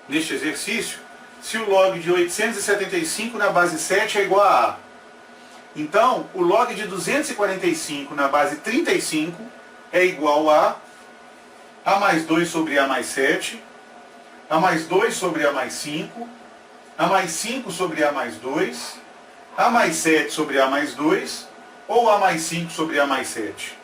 neste exercício, se o log de 875 na base 7 é igual a A. Então, o log de 245 na base 35 é igual a mais 2 sobre A mais 7, A mais 2 sobre A mais 5, A mais 5 sobre A mais 2, A mais 7 sobre A mais 2, ou A mais 5 sobre A mais 7.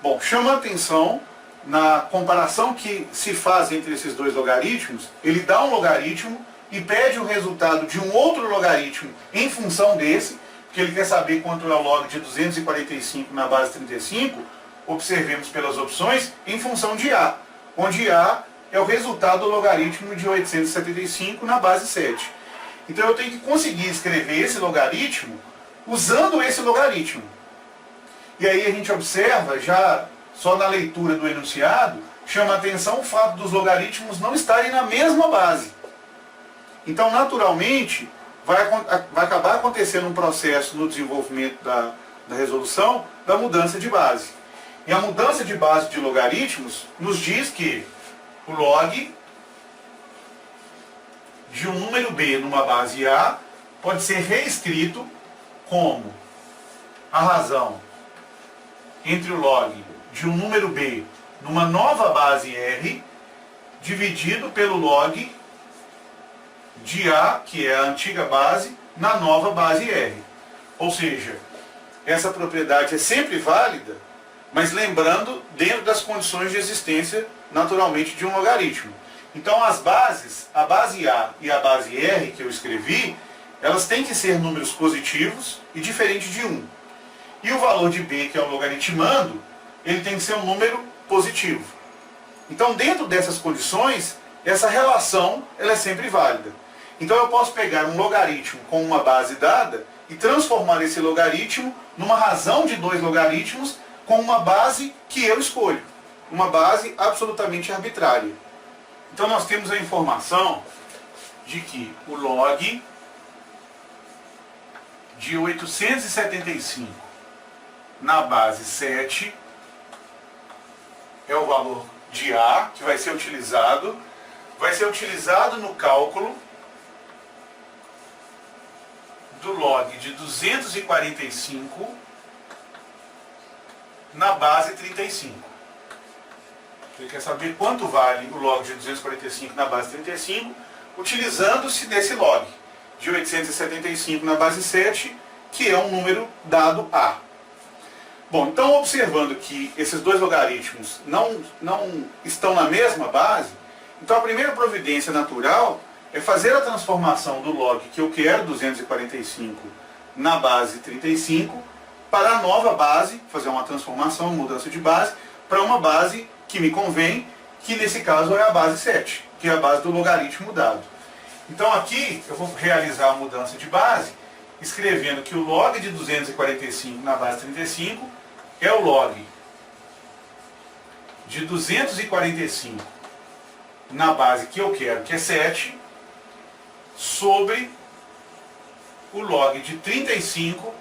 Bom, chama a atenção na comparação que se faz entre esses dois logaritmos. Ele dá um logaritmo e pede o resultado de um outro logaritmo em função desse, porque ele quer saber quanto é o log de 245 na base 35, observemos pelas opções, em função de A, onde A é o resultado do logaritmo de 875 na base 7. Então eu tenho que conseguir escrever esse logaritmo usando esse logaritmo. E aí a gente observa, já só na leitura do enunciado, chama a atenção o fato dos logaritmos não estarem na mesma base. Então, naturalmente, vai acabar acontecendo um processo no desenvolvimento da resolução da mudança de base. E a mudança de base de logaritmos nos diz que o log de um número b numa base A pode ser reescrito como a razão entre o log de um número b numa nova base R dividido pelo log de A, que é a antiga base, na nova base R. Ou seja, essa propriedade é sempre válida, mas lembrando, dentro das condições de existência, naturalmente, de um logaritmo. Então as bases, a base A e a base R que eu escrevi, elas têm que ser números positivos e diferentes de 1. E o valor de B, que é o logaritmando, ele tem que ser um número positivo. Então, dentro dessas condições, essa relação ela é sempre válida. Então eu posso pegar um logaritmo com uma base dada e transformar esse logaritmo numa razão de dois logaritmos com uma base que eu escolho. Uma base absolutamente arbitrária. Então nós temos a informação de que o log de 875 na base 7 é o valor de A que vai ser utilizado no cálculo do log de 245 na base 35. Ele quer saber quanto vale o log de 245 na base 35, utilizando-se desse log de 875 na base 7, que é um número dado A. Bom, então observando que esses dois logaritmos não estão na mesma base, então a primeira providência natural é fazer a transformação do log que eu quero, 245, na base 35, para a nova base, fazer uma transformação, mudança de base, para uma base que me convém, que nesse caso é a base 7, que é a base do logaritmo dado. Então aqui eu vou realizar a mudança de base, escrevendo que o log de 245 na base 35 é o log de 245 na base que eu quero, que é 7, sobre o log de 35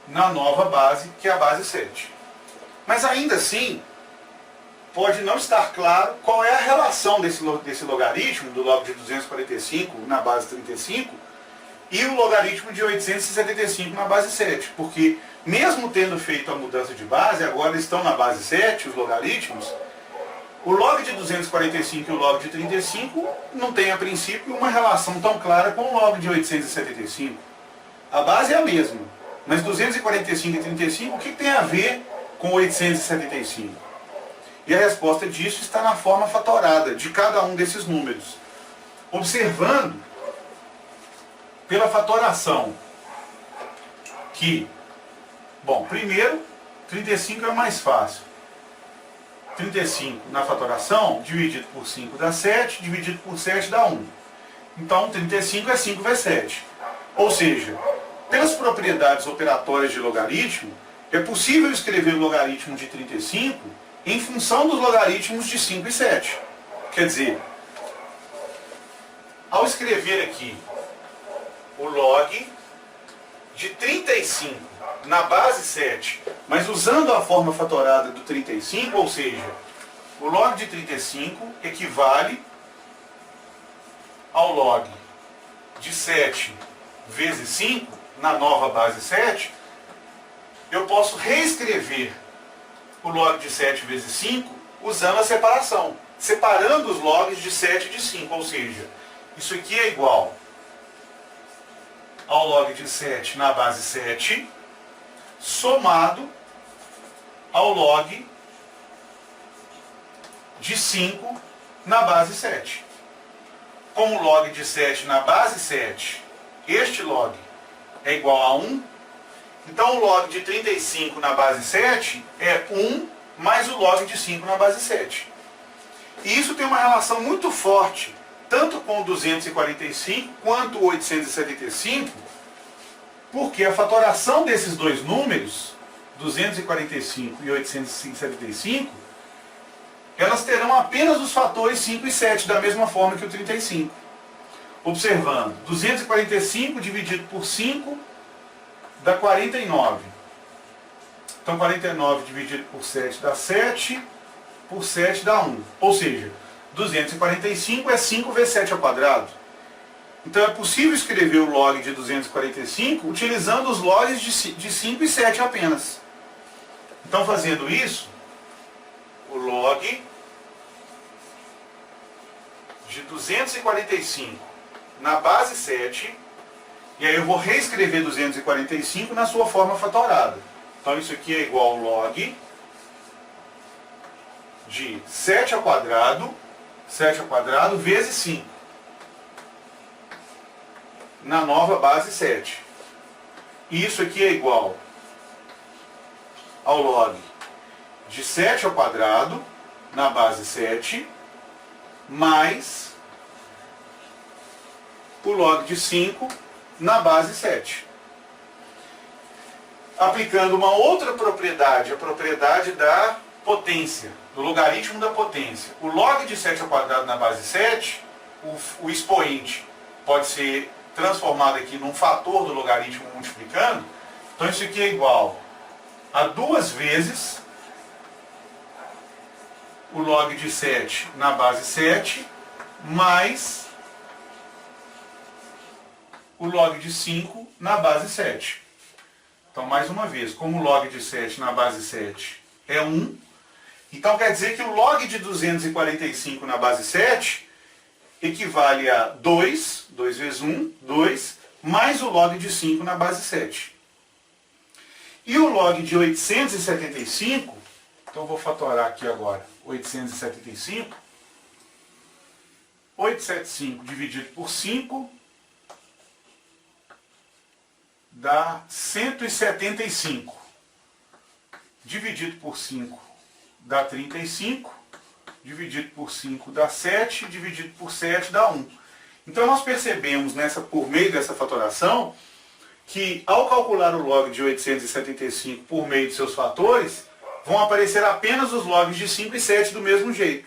na nova base, que é a base 7. Mas ainda assim, pode não estar claro qual é a relação desse logaritmo, do log de 245 na base 35, e o logaritmo de 875 na base 7. Porque, mesmo tendo feito a mudança de base, agora estão na base 7, os logaritmos, o log de 245 e o log de 35 não tem, a princípio, uma relação tão clara com o log de 875. A base é a mesma, mas 245 e 35, o que tem a ver com 875? E a resposta disso está na forma fatorada de cada um desses números. Observando, pela fatoração, que, bom, primeiro, 35 é mais fácil. 35 na fatoração, dividido por 5 dá 7, dividido por 7 dá 1. Então, 35 é 5 vezes 7. Ou seja, pelas propriedades operatórias de logaritmo, é possível escrever o logaritmo de 35 em função dos logaritmos de 5 e 7. Quer dizer, ao escrever aqui o log de 35 na base 7, mas usando a forma fatorada do 35, ou seja, o log de 35 equivale ao log de 7 vezes 5, na nova base 7, eu posso reescrever o log de 7 vezes 5 usando a separação, separando os logs de 7 e de 5, ou seja, isso aqui é igual ao log de 7 na base 7, somado ao log de 5 na base 7. Como o log de 7 na base 7, este log é igual a 1, então o log de 35 na base 7 é 1 mais o log de 5 na base 7. E isso tem uma relação muito forte, tanto com o 245 quanto o 875, porque a fatoração desses dois números, 245 e 875, elas terão apenas os fatores 5 e 7, da mesma forma que o 35. Observando, 245 dividido por 5 dá 49. Então 49 dividido por 7 dá 7, por 7 dá 1. Ou seja, 245 é 5 vezes 7 ao quadrado. Então é possível escrever o log de 245 utilizando os logs de 5 e 7 apenas. Então fazendo isso, o log de 245 na base 7, e aí eu vou reescrever 245 na sua forma fatorada. Então isso aqui é igual ao log de 7 ao quadrado vezes 5, na nova base 7. E isso aqui é igual ao log de 7 ao quadrado na base 7, mais o log de 5 na base 7. Aplicando uma outra propriedade, a propriedade da potência, do logaritmo da potência. O log de 7 ao quadrado na base 7, o expoente pode ser transformado aqui num fator do logaritmo multiplicando. Então isso aqui é igual a 2 vezes o log de 7 na base 7, mais o log de 5 na base 7. Então, mais uma vez, como o log de 7 na base 7 é 1, então quer dizer que o log de 245 na base 7 equivale a 2 vezes 1, 2, mais o log de 5 na base 7. E o log de 875, então eu vou fatorar aqui agora, 875, 875 dividido por 5 dá 175. Dividido por 5 dá 35. Dividido por 5 dá 7. Dividido por 7 dá 1. Então nós percebemos por meio dessa fatoração que ao calcular o log de 875 por meio de seus fatores, vão aparecer apenas os logs de 5 e 7 do mesmo jeito.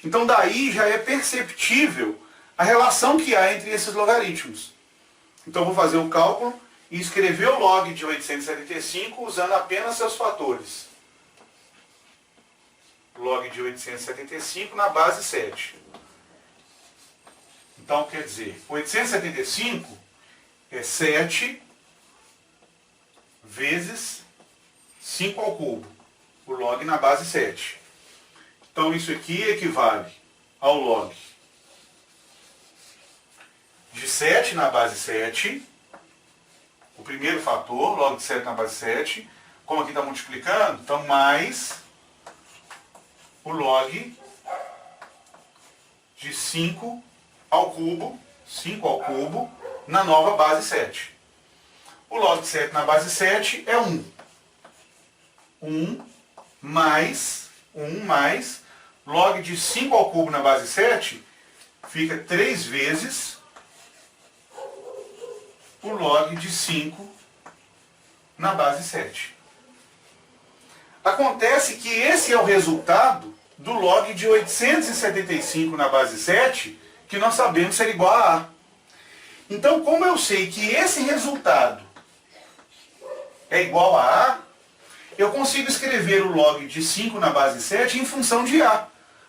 Então daí já é perceptível a relação que há entre esses logaritmos. Então vou fazer o cálculo e escrever o log de 875 usando apenas seus fatores. Log de 875 na base 7. Então quer dizer, 875 é 7 vezes 5 ao cubo, o log na base 7. Então isso aqui equivale ao log de 7 na base 7, o primeiro fator, log de 7 na base 7, como aqui está multiplicando, então mais o log de 5 ao cubo, na nova base 7. O log de 7 na base 7 é 1. 1 mais log de 5 ao cubo na base 7 fica 3 vezes o log de 5 na base 7. Acontece que esse é o resultado do log de 875 na base 7, que nós sabemos ser igual a A. Então, como eu sei que esse resultado é igual a A, eu consigo escrever o log de 5 na base 7 em função de A.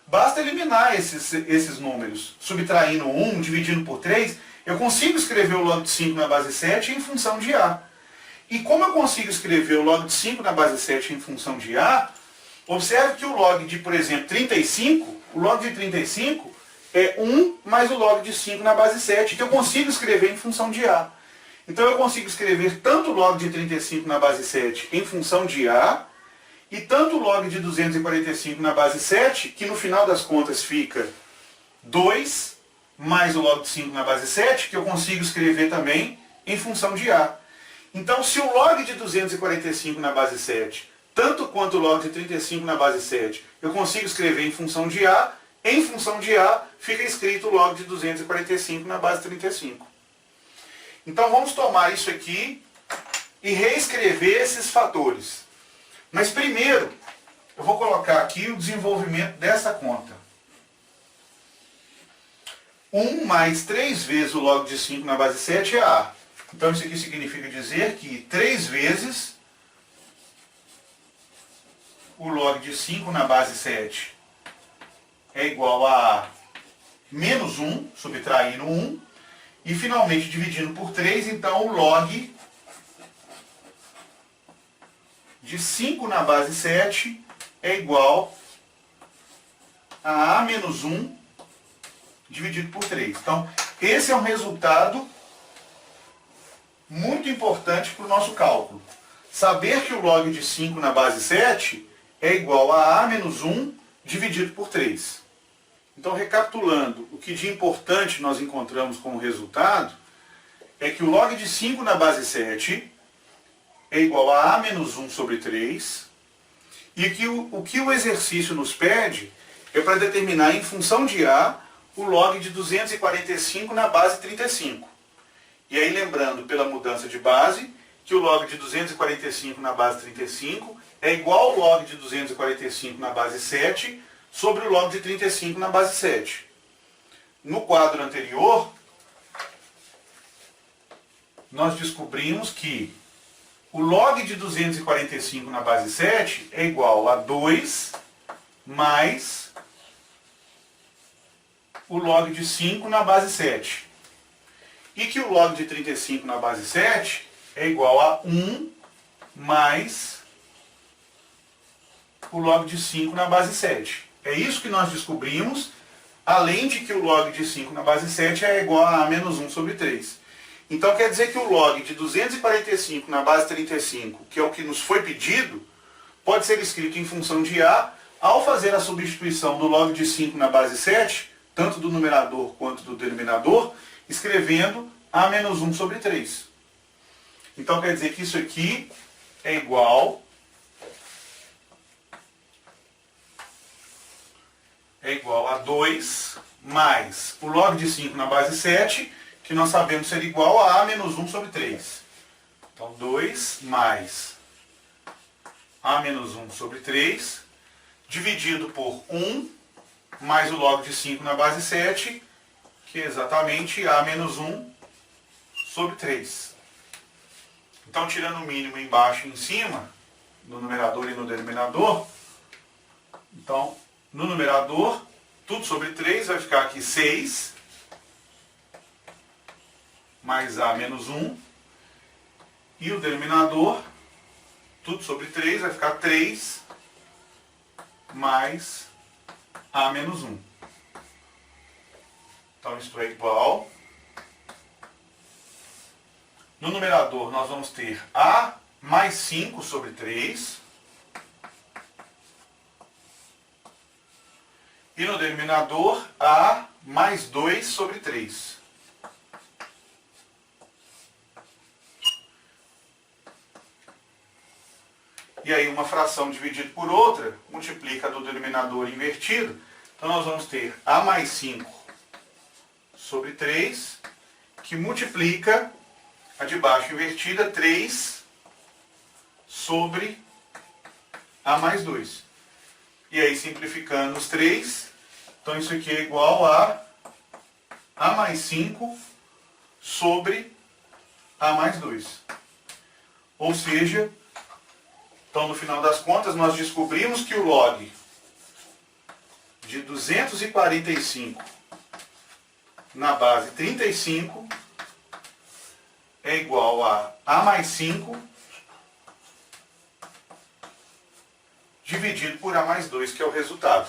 basta eliminar esses números. Subtraindo 1, dividindo por 3, eu consigo escrever o log de 5 na base 7 em função de A. E como eu consigo escrever o log de 5 na base 7 em função de A, observe que o log de, por exemplo, 35, o log de 35 é 1 mais o log de 5 na base 7, que eu consigo escrever em função de A. Então eu consigo escrever tanto o log de 35 na base 7 em função de A, e tanto o log de 245 na base 7, que no final das contas fica 2 mais o log de 5 na base 7, que eu consigo escrever também em função de A. Então, se o log de 245 na base 7, tanto quanto o log de 35 na base 7, eu consigo escrever em função de A, em função de A fica escrito o log de 245 na base 35. Então, vamos tomar isso aqui e reescrever esses fatores. Mas primeiro, eu vou colocar aqui o desenvolvimento dessa conta. 1 mais 3 vezes o log de 5 na base 7 é A. Então isso aqui significa dizer que 3 vezes o log de 5 na base 7 é igual a menos 1, subtraindo 1. E finalmente dividindo por 3, então o log de 5 na base 7 é igual a menos 1 dividido por 3. Então, esse é um resultado muito importante para o nosso cálculo. Saber que o log de 5 na base 7 é igual a menos 1 dividido por 3. Então, recapitulando, o que de importante nós encontramos como resultado é que o log de 5 na base 7 é igual a menos 1 sobre 3, e que o que o exercício nos pede é para determinar em função de A o log de 245 na base 35. E aí lembrando, pela mudança de base, que o log de 245 na base 35 é igual ao log de 245 na base 7 sobre o log de 35 na base 7. No quadro anterior, nós descobrimos que o log de 245 na base 7 é igual a 2 mais o log de 5 na base 7. E que o log de 35 na base 7 é igual a 1 mais o log de 5 na base 7. É isso que nós descobrimos, além de que o log de 5 na base 7 é igual a menos 1 sobre 3. Então quer dizer que o log de 245 na base 35, que é o que nos foi pedido, pode ser escrito em função de A, ao fazer a substituição do log de 5 na base 7, tanto do numerador quanto do denominador, escrevendo A menos 1 sobre 3. Então quer dizer que isso aqui é igual a 2 mais o log de 5 na base 7, que nós sabemos ser igual a menos 1 sobre 3. Então 2 mais A menos 1 sobre 3, dividido por 1 mais o log de 5 na base 7, que é exatamente A menos 1 sobre 3. Então, tirando o mínimo embaixo e em cima, no numerador e no denominador, então, no numerador, tudo sobre 3 vai ficar aqui 6, mais A menos 1, e o denominador, tudo sobre 3 vai ficar 3, mais A menos 1. Então, isto é igual. No numerador, nós vamos ter A mais 5 sobre 3. E no denominador, A mais 2 sobre 3. E aí, uma fração dividida por outra, multiplica do denominador invertido. Então, nós vamos ter A mais 5 sobre 3, que multiplica a de baixo invertida, 3 sobre A mais 2. E aí, simplificando os 3, então isso aqui é igual a A mais 5 sobre A mais 2. Ou seja, então no final das contas, nós descobrimos que o log de 245 na base 35 é igual a mais 5 dividido por A mais 2, que é o resultado.